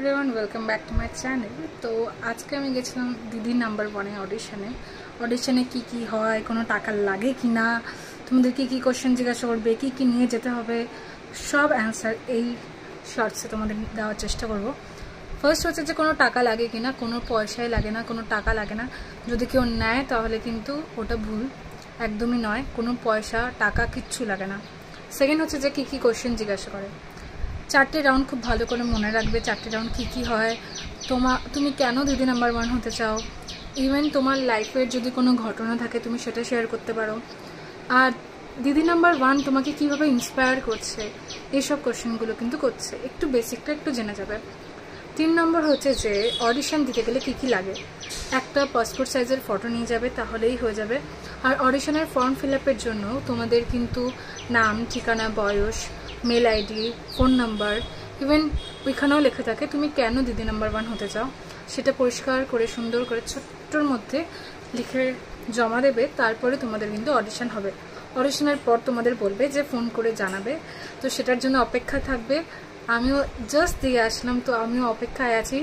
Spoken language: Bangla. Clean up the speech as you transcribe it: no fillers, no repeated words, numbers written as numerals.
Everyone, welcome back to my channel. তো আজকে আমি গেছিলাম দিদি নাম্বার 1-এ অডিশনে কি হয়, কোনো টাকা লাগে কি না, তোমাদের কি কোশ্চেন জিজ্ঞাসা করবে, কি নিয়ে যেতে হবে, সব অ্যান্সার এই শর্টসে তোমাদের দেওয়ার চেষ্টা করব। ফার্স্ট হচ্ছে যে কোনো টাকা লাগে কি না, কোনো পয়সাই লাগে না, কোনো টাকা লাগে না। যদি কেউ নেয় তাহলে কিন্তু ওটা ভুল, একদমই নয়, কোনো পয়সা টাকা কিচ্ছু লাগে না। সেকেন্ড হচ্ছে যে কি কোশ্চেন জিজ্ঞাসা করে। 4টে রাউন্ড খুব ভালো করে মনে রাখবে। 4টে রাউন্ড কি হয়, তুমি কেন দিদি নাম্বার 1 হতে চাও, ইভেন তোমার লাইফের যদি কোনো ঘটনা থাকে তুমি সেটা শেয়ার করতে পারো, আর দিদি নাম্বার 1 তোমাকে কিভাবে ইন্সপায়ার করছে, এইসব কোশ্চেনগুলো কিন্তু করছে। একটু বেসিকটা একটু জেনে যাবে। 3 নম্বর হচ্ছে যে অডিশন দিতে গেলে কি লাগে। একটা পাসপোর্ট সাইজের ফটো নিয়ে যাবে, তাহলেই হয়ে যাবে। আর অডিশনের ফর্ম ফিল আপের জন্য তোমাদের কিন্তু নাম, ঠিকানা, বয়স, mail ID, phone number, even ওইখানেও লেখা থাকে তুমি কেন দিদি নাম্বার 1 হতে চাও, সেটা পরিষ্কার করে সুন্দর করে ছোট্টর মধ্যে লিখে জমা দেবে। তারপরে তোমাদের কিন্তু অডিশন হবে। অডিশনের পর তোমাদের বলবে যে ফোন করে জানাবে, তো সেটার জন্য অপেক্ষা থাকবে। আমিও জাস্ট দিয়ে আসলাম, তো আমিও অপেক্ষায় আছি।